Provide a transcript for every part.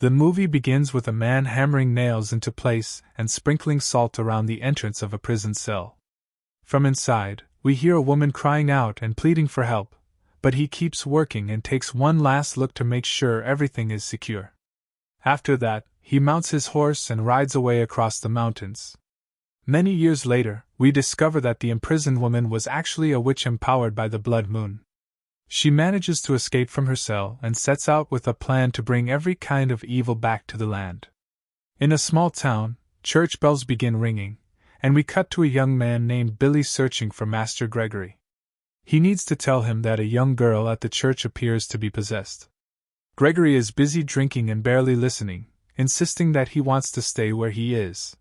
The movie begins with a man hammering nails into place and sprinkling salt around the entrance of a prison cell. From inside, we hear a woman crying out and pleading for help, but he keeps working and takes one last look to make sure everything is secure. After that, he mounts his horse and rides away across the mountains. Many years later, we discover that the imprisoned woman was actually a witch empowered by the blood moon. She manages to escape from her cell and sets out with a plan to bring every kind of evil back to the land. In a small town, church bells begin ringing, and we cut to a young man named Billy searching for Master Gregory. He needs to tell him that a young girl at the church appears to be possessed. Gregory is busy drinking and barely listening, insisting that he wants to stay where he is.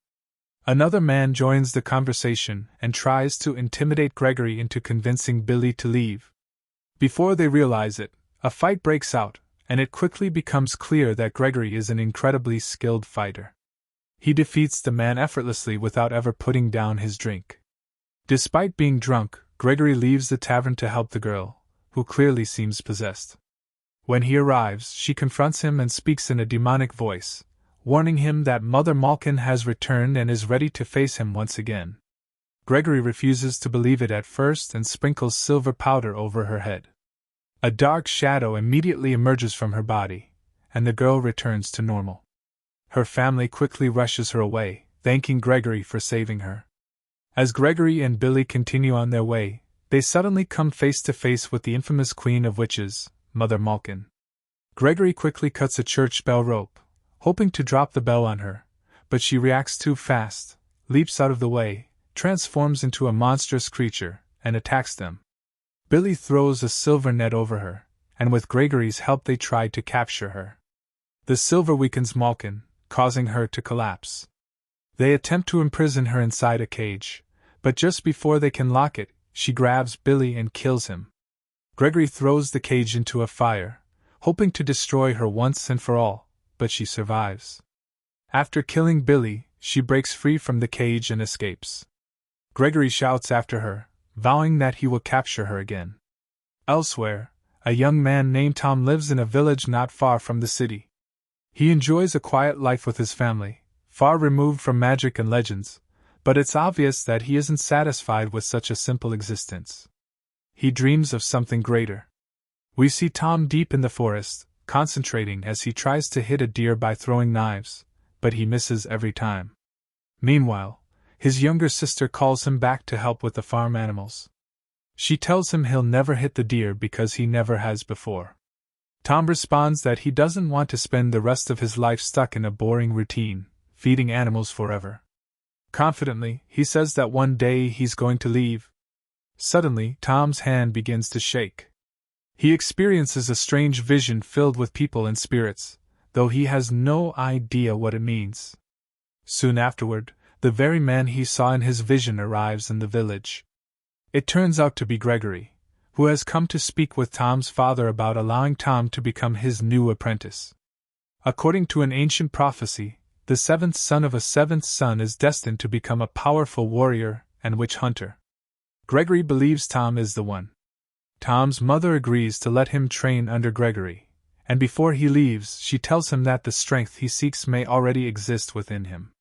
Another man joins the conversation and tries to intimidate Gregory into convincing Billy to leave. Before they realize it, a fight breaks out, and it quickly becomes clear that Gregory is an incredibly skilled fighter. He defeats the man effortlessly without ever putting down his drink. Despite being drunk, Gregory leaves the tavern to help the girl, who clearly seems possessed. When he arrives, she confronts him and speaks in a demonic voice, warning him that Mother Malkin has returned and is ready to face him once again. Gregory refuses to believe it at first and sprinkles silver powder over her head. A dark shadow immediately emerges from her body, and the girl returns to normal. Her family quickly rushes her away, thanking Gregory for saving her. As Gregory and Billy continue on their way, they suddenly come face to face with the infamous Queen of Witches, Mother Malkin. Gregory quickly cuts a church bell rope, hoping to drop the bell on her, but she reacts too fast, leaps out of the way, transforms into a monstrous creature, and attacks them. Billy throws a silver net over her, and with Gregory's help they try to capture her. The silver weakens Malkin, causing her to collapse. They attempt to imprison her inside a cage, but just before they can lock it, she grabs Billy and kills him. Gregory throws the cage into a fire, hoping to destroy her once and for all, but she survives. After killing Billy, she breaks free from the cage and escapes. Gregory shouts after her, vowing that he will capture her again. Elsewhere, a young man named Tom lives in a village not far from the city. He enjoys a quiet life with his family, far removed from magic and legends, but it's obvious that he isn't satisfied with such a simple existence. He dreams of something greater. We see Tom deep in the forest, concentrating as he tries to hit a deer by throwing knives, but he misses every time. Meanwhile, his younger sister calls him back to help with the farm animals. She tells him he'll never hit the deer because he never has before. Tom responds that he doesn't want to spend the rest of his life stuck in a boring routine, feeding animals forever. Confidently, he says that one day he's going to leave. Suddenly, Tom's hand begins to shake. He experiences a strange vision filled with people and spirits, though he has no idea what it means. Soon afterward, the very man he saw in his vision arrives in the village. It turns out to be Gregory, who has come to speak with Tom's father about allowing Tom to become his new apprentice. According to an ancient prophecy, the seventh son of a seventh son is destined to become a powerful warrior and witch hunter. Gregory believes Tom is the one. Tom's mother agrees to let him train under Gregory, and before he leaves, she tells him that the strength he seeks may already exist within him.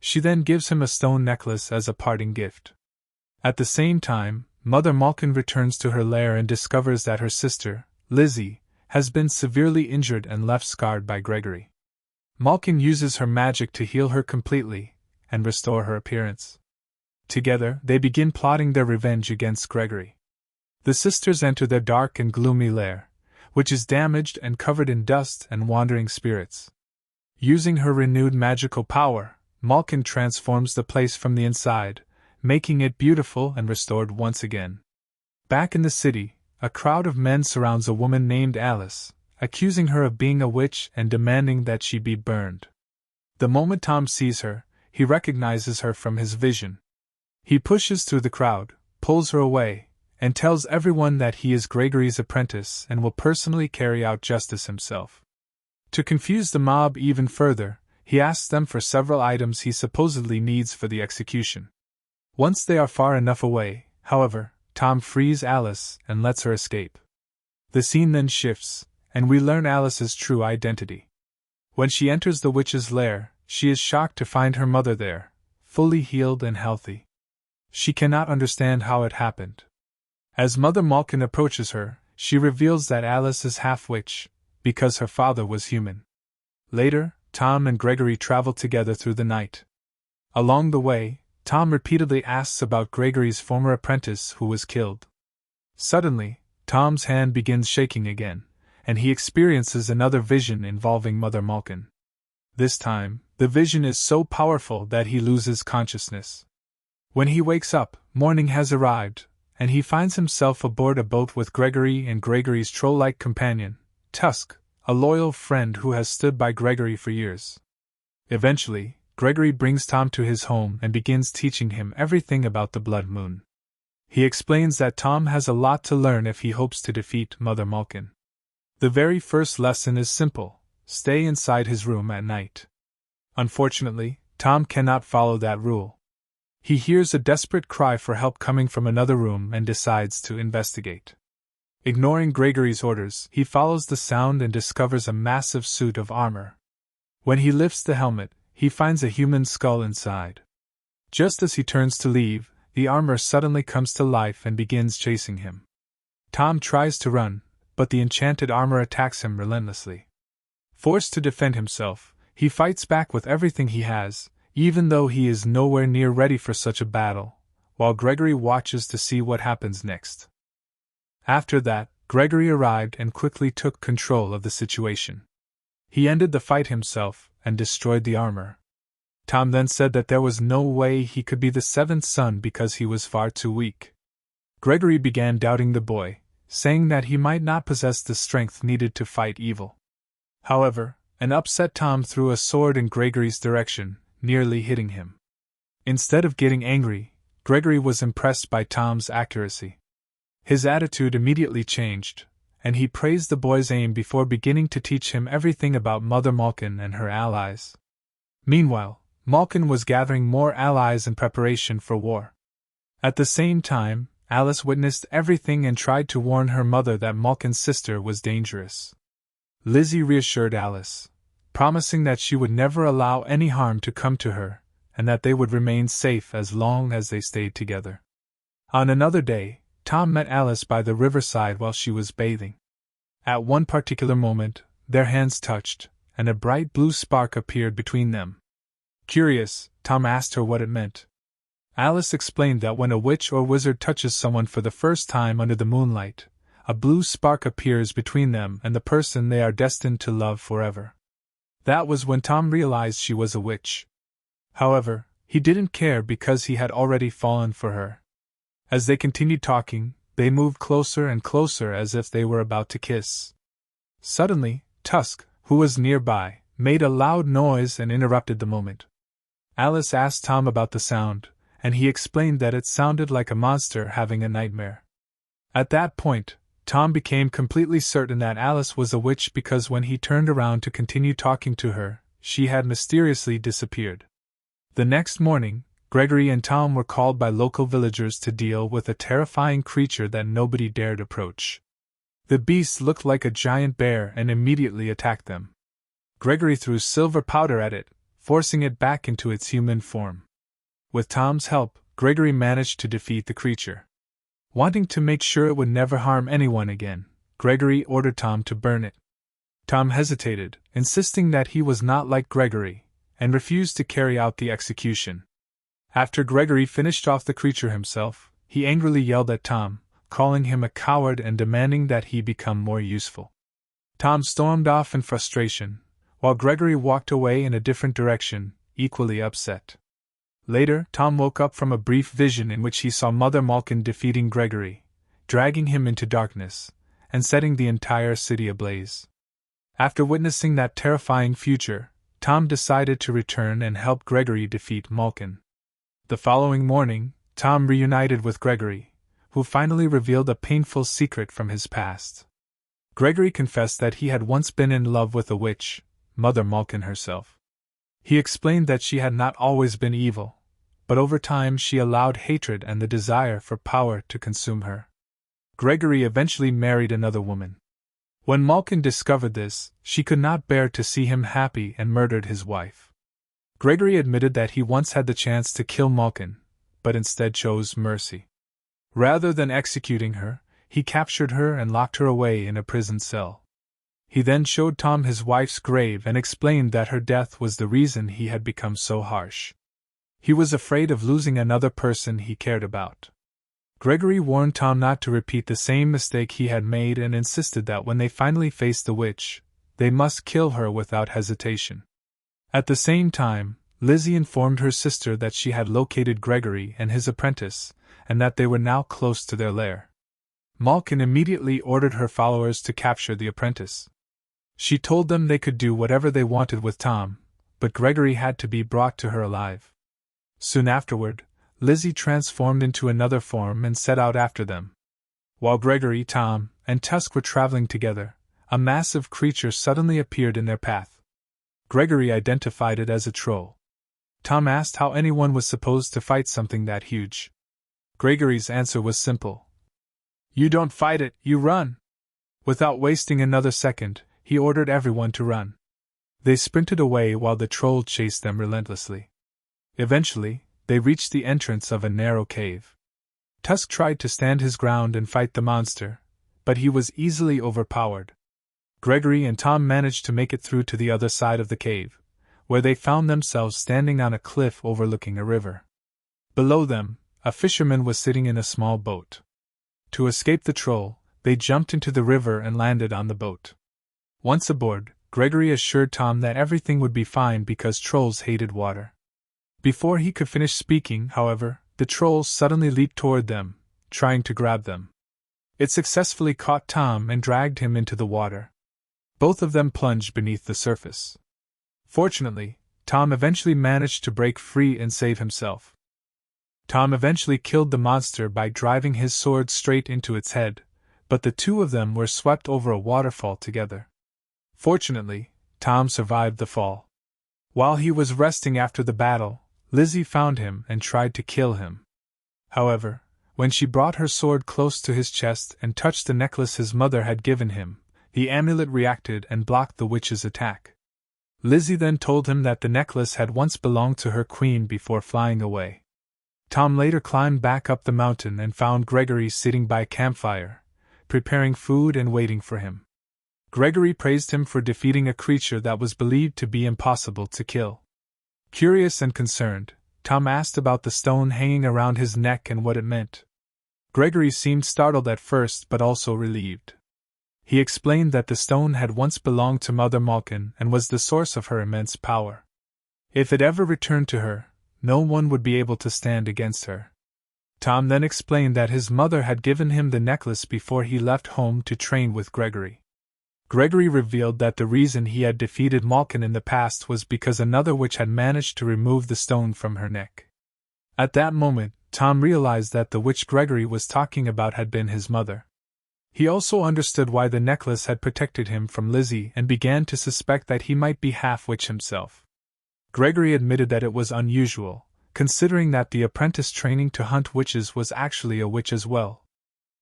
She then gives him a stone necklace as a parting gift. At the same time, Mother Malkin returns to her lair and discovers that her sister, Lizzie, has been severely injured and left scarred by Gregory. Malkin uses her magic to heal her completely and restore her appearance. Together, they begin plotting their revenge against Gregory. The sisters enter their dark and gloomy lair, which is damaged and covered in dust and wandering spirits. Using her renewed magical power, Malkin transforms the place from the inside, making it beautiful and restored once again. Back in the city, a crowd of men surrounds a woman named Alice, accusing her of being a witch and demanding that she be burned. The moment Tom sees her, he recognizes her from his vision. He pushes through the crowd, pulls her away, and tells everyone that he is Gregory's apprentice and will personally carry out justice himself. To confuse the mob even further, he asks them for several items he supposedly needs for the execution. Once they are far enough away, however, Tom frees Alice and lets her escape. The scene then shifts, and we learn Alice's true identity. When she enters the witch's lair, she is shocked to find her mother there, fully healed and healthy. She cannot understand how it happened. As Mother Malkin approaches her, she reveals that Alice is half-witch, because her father was human. Later, Tom and Gregory travel together through the night. Along the way, Tom repeatedly asks about Gregory's former apprentice who was killed. Suddenly, Tom's hand begins shaking again, and he experiences another vision involving Mother Malkin. This time, the vision is so powerful that he loses consciousness. When he wakes up, morning has arrived, and he finds himself aboard a boat with Gregory and Gregory's troll-like companion, Tusk, a loyal friend who has stood by Gregory for years. Eventually, Gregory brings Tom to his home and begins teaching him everything about the Blood Moon. He explains that Tom has a lot to learn if he hopes to defeat Mother Malkin. The very first lesson is simple: stay inside his room at night. Unfortunately, Tom cannot follow that rule. He hears a desperate cry for help coming from another room and decides to investigate. Ignoring Gregory's orders, he follows the sound and discovers a massive suit of armor. When he lifts the helmet, he finds a human skull inside. Just as he turns to leave, the armor suddenly comes to life and begins chasing him. Tom tries to run, but the enchanted armor attacks him relentlessly. Forced to defend himself, he fights back with everything he has, even though he is nowhere near ready for such a battle, while Gregory watches to see what happens next. After that, Gregory arrived and quickly took control of the situation. He ended the fight himself and destroyed the armor. Tom then said that there was no way he could be the seventh son because he was far too weak. Gregory began doubting the boy, saying that he might not possess the strength needed to fight evil. However, an upset Tom threw a sword in Gregory's direction, nearly hitting him. Instead of getting angry, Gregory was impressed by Tom's accuracy. His attitude immediately changed, and he praised the boy's aim before beginning to teach him everything about Mother Malkin and her allies. Meanwhile, Malkin was gathering more allies in preparation for war. At the same time, Alice witnessed everything and tried to warn her mother that Malkin's sister was dangerous. Lizzie reassured Alice, promising that she would never allow any harm to come to her, and that they would remain safe as long as they stayed together. On another day, Tom met Alice by the riverside while she was bathing. At one particular moment, their hands touched, and a bright blue spark appeared between them. Curious, Tom asked her what it meant. Alice explained that when a witch or wizard touches someone for the first time under the moonlight, a blue spark appears between them and the person they are destined to love forever. That was when Tom realized she was a witch. However, he didn't care because he had already fallen for her. As they continued talking, they moved closer and closer as if they were about to kiss. Suddenly, Tusk, who was nearby, made a loud noise and interrupted the moment. Alice asked Tom about the sound, and he explained that it sounded like a monster having a nightmare. At that point, Tom became completely certain that Alice was a witch because when he turned around to continue talking to her, she had mysteriously disappeared. The next morning, Gregory and Tom were called by local villagers to deal with a terrifying creature that nobody dared approach. The beast looked like a giant bear and immediately attacked them. Gregory threw silver powder at it, forcing it back into its human form. With Tom's help, Gregory managed to defeat the creature. Wanting to make sure it would never harm anyone again, Gregory ordered Tom to burn it. Tom hesitated, insisting that he was not like Gregory, and refused to carry out the execution. After Gregory finished off the creature himself, he angrily yelled at Tom, calling him a coward and demanding that he become more useful. Tom stormed off in frustration, while Gregory walked away in a different direction, equally upset. Later, Tom woke up from a brief vision in which he saw Mother Malkin defeating Gregory, dragging him into darkness, and setting the entire city ablaze. After witnessing that terrifying future, Tom decided to return and help Gregory defeat Malkin. The following morning, Tom reunited with Gregory, who finally revealed a painful secret from his past. Gregory confessed that he had once been in love with a witch, Mother Malkin herself. He explained that she had not always been evil, but over time she allowed hatred and the desire for power to consume her. Gregory eventually married another woman. When Malkin discovered this, she could not bear to see him happy and murdered his wife. Gregory admitted that he once had the chance to kill Malkin, but instead chose mercy. Rather than executing her, he captured her and locked her away in a prison cell. He then showed Tom his wife's grave and explained that her death was the reason he had become so harsh. He was afraid of losing another person he cared about. Gregory warned Tom not to repeat the same mistake he had made and insisted that when they finally faced the witch, they must kill her without hesitation. At the same time, Lizzie informed her sister that she had located Gregory and his apprentice, and that they were now close to their lair. Malkin immediately ordered her followers to capture the apprentice. She told them they could do whatever they wanted with Tom, but Gregory had to be brought to her alive. Soon afterward, Lizzie transformed into another form and set out after them. While Gregory, Tom, and Tusk were traveling together, a massive creature suddenly appeared in their path. Gregory identified it as a troll. Tom asked how anyone was supposed to fight something that huge. Gregory's answer was simple. "You don't fight it, you run!" Without wasting another second, he ordered everyone to run. They sprinted away while the troll chased them relentlessly. Eventually, they reached the entrance of a narrow cave. Tusk tried to stand his ground and fight the monster, but he was easily overpowered. Gregory and Tom managed to make it through to the other side of the cave, where they found themselves standing on a cliff overlooking a river. Below them, a fisherman was sitting in a small boat. To escape the troll, they jumped into the river and landed on the boat. Once aboard, Gregory assured Tom that everything would be fine because trolls hated water. Before he could finish speaking, however, the troll suddenly leaped toward them, trying to grab them. It successfully caught Tom and dragged him into the water. Both of them plunged beneath the surface. Fortunately, Tom eventually managed to break free and save himself. Tom eventually killed the monster by driving his sword straight into its head, but the two of them were swept over a waterfall together. Fortunately, Tom survived the fall. While he was resting after the battle, Lizzie found him and tried to kill him. However, when she brought her sword close to his chest and touched the necklace his mother had given him, the amulet reacted and blocked the witch's attack. Lizzie then told him that the necklace had once belonged to her queen before flying away. Tom later climbed back up the mountain and found Gregory sitting by a campfire, preparing food and waiting for him. Gregory praised him for defeating a creature that was believed to be impossible to kill. Curious and concerned, Tom asked about the stone hanging around his neck and what it meant. Gregory seemed startled at first but also relieved. He explained that the stone had once belonged to Mother Malkin and was the source of her immense power. If it ever returned to her, no one would be able to stand against her. Tom then explained that his mother had given him the necklace before he left home to train with Gregory. Gregory revealed that the reason he had defeated Malkin in the past was because another witch had managed to remove the stone from her neck. At that moment, Tom realized that the witch Gregory was talking about had been his mother. He also understood why the necklace had protected him from Lizzie and began to suspect that he might be half-witch himself. Gregory admitted that it was unusual, considering that the apprentice training to hunt witches was actually a witch as well.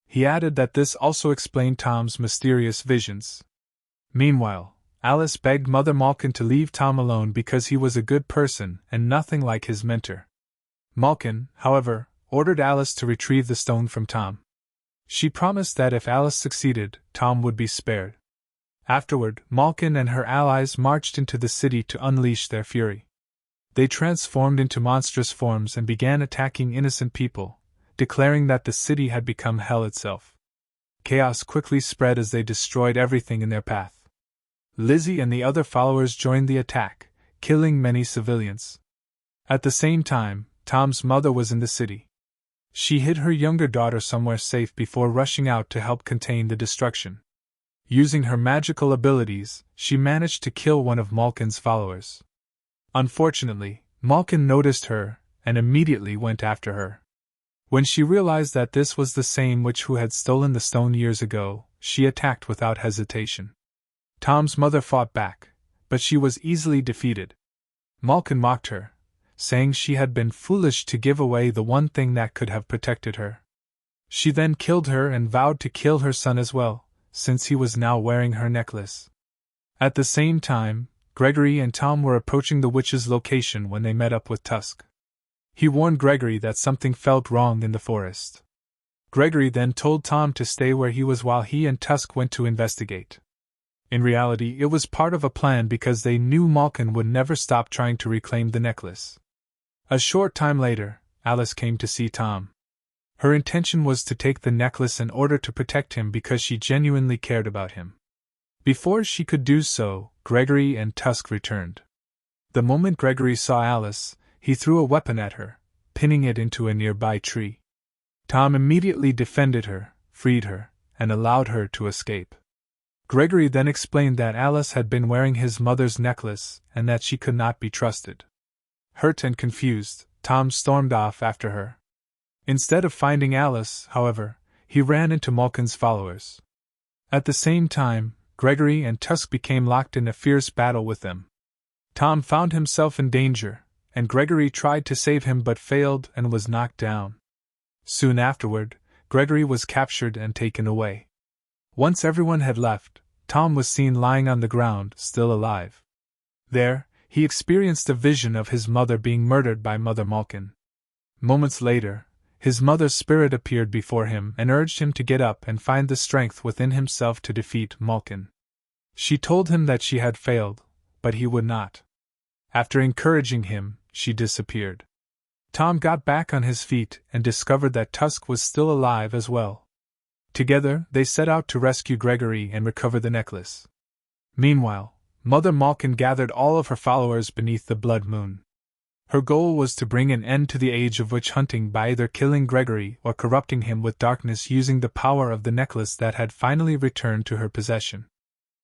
He added that this also explained Tom's mysterious visions. Meanwhile, Alice begged Mother Malkin to leave Tom alone because he was a good person and nothing like his mentor. Malkin, however, ordered Alice to retrieve the stone from Tom. She promised that if Alice succeeded, Tom would be spared. Afterward, Malkin and her allies marched into the city to unleash their fury. They transformed into monstrous forms and began attacking innocent people, declaring that the city had become hell itself. Chaos quickly spread as they destroyed everything in their path. Lizzie and the other followers joined the attack, killing many civilians. At the same time, Tom's mother was in the city. She hid her younger daughter somewhere safe before rushing out to help contain the destruction. Using her magical abilities, she managed to kill one of Malkin's followers. Unfortunately, Malkin noticed her and immediately went after her. When she realized that this was the same witch who had stolen the stone years ago, she attacked without hesitation. Tom's mother fought back, but she was easily defeated. Malkin mocked her, saying she had been foolish to give away the one thing that could have protected her. She then killed her and vowed to kill her son as well, since he was now wearing her necklace. At the same time, Gregory and Tom were approaching the witch's location when they met up with Tusk. He warned Gregory that something felt wrong in the forest. Gregory then told Tom to stay where he was while he and Tusk went to investigate. In reality, it was part of a plan because they knew Malkin would never stop trying to reclaim the necklace. A short time later, Alice came to see Tom. Her intention was to take the necklace in order to protect him because she genuinely cared about him. Before she could do so, Gregory and Tusk returned. The moment Gregory saw Alice, he threw a weapon at her, pinning it into a nearby tree. Tom immediately defended her, freed her, and allowed her to escape. Gregory then explained that Alice had been wearing his mother's necklace and that she could not be trusted. Hurt and confused, Tom stormed off after her. Instead of finding Alice, however, he ran into Malkin's followers. At the same time, Gregory and Tusk became locked in a fierce battle with them. Tom found himself in danger, and Gregory tried to save him but failed and was knocked down. Soon afterward, Gregory was captured and taken away. Once everyone had left, Tom was seen lying on the ground, still alive. There, he experienced a vision of his mother being murdered by Mother Malkin. Moments later, his mother's spirit appeared before him and urged him to get up and find the strength within himself to defeat Malkin. She told him that she had failed, but he would not. After encouraging him, she disappeared. Tom got back on his feet and discovered that Tusk was still alive as well. Together, they set out to rescue Gregory and recover the necklace. Meanwhile, Mother Malkin gathered all of her followers beneath the blood moon. Her goal was to bring an end to the age of witch hunting by either killing Gregory or corrupting him with darkness using the power of the necklace that had finally returned to her possession.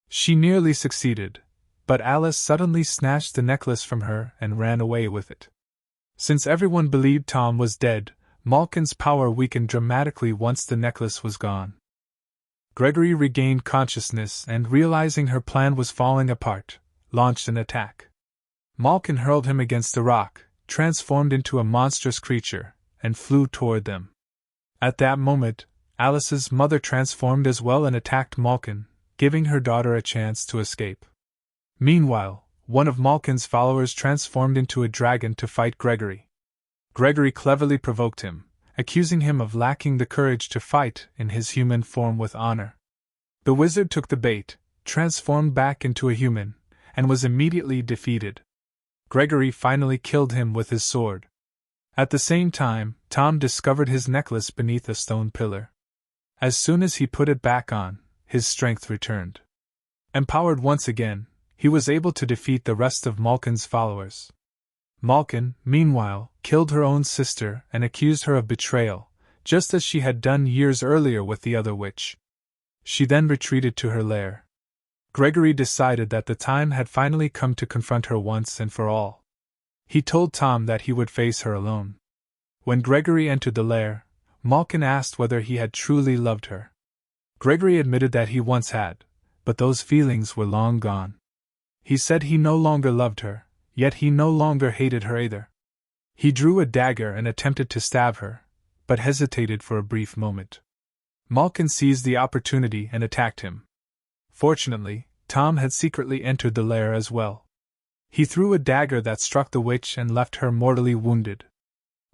She nearly succeeded, but Alice suddenly snatched the necklace from her and ran away with it. Since everyone believed Tom was dead, Malkin's power weakened dramatically once the necklace was gone. Gregory regained consciousness and, realizing her plan was falling apart, launched an attack. Malkin hurled him against a rock, transformed into a monstrous creature, and flew toward them. At that moment, Alice's mother transformed as well and attacked Malkin, giving her daughter a chance to escape. Meanwhile, one of Malkin's followers transformed into a dragon to fight Gregory. Gregory cleverly provoked him, accusing him of lacking the courage to fight in his human form with honor. The wizard took the bait, transformed back into a human, and was immediately defeated. Gregory finally killed him with his sword. At the same time, Tom discovered his necklace beneath a stone pillar. As soon as he put it back on, his strength returned. Empowered once again, he was able to defeat the rest of Malkin's followers. Malkin, meanwhile, killed her own sister and accused her of betrayal, just as she had done years earlier with the other witch. She then retreated to her lair. Gregory decided that the time had finally come to confront her once and for all. He told Tom that he would face her alone. When Gregory entered the lair, Malkin asked whether he had truly loved her. Gregory admitted that he once had, but those feelings were long gone. He said he no longer loved her, yet he no longer hated her either. He drew a dagger and attempted to stab her, but hesitated for a brief moment. Malkin seized the opportunity and attacked him. Fortunately, Tom had secretly entered the lair as well. He threw a dagger that struck the witch and left her mortally wounded.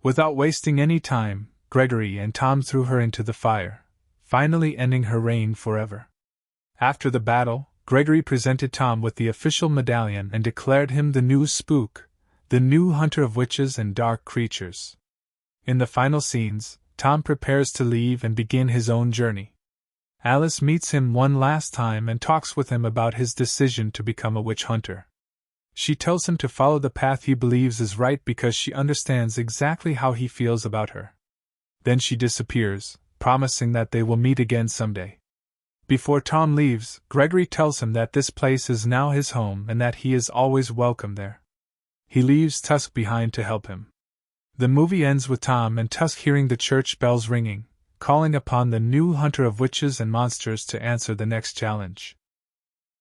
Without wasting any time, Gregory and Tom threw her into the fire, finally ending her reign forever. After the battle, Gregory presented Tom with the official medallion and declared him the new spook, the new hunter of witches and dark creatures. In the final scenes, Tom prepares to leave and begin his own journey. Alice meets him one last time and talks with him about his decision to become a witch hunter. She tells him to follow the path he believes is right because she understands exactly how he feels about her. Then she disappears, promising that they will meet again someday. Before Tom leaves, Gregory tells him that this place is now his home and that he is always welcome there. He leaves Tusk behind to help him. The movie ends with Tom and Tusk hearing the church bells ringing, calling upon the new hunter of witches and monsters to answer the next challenge.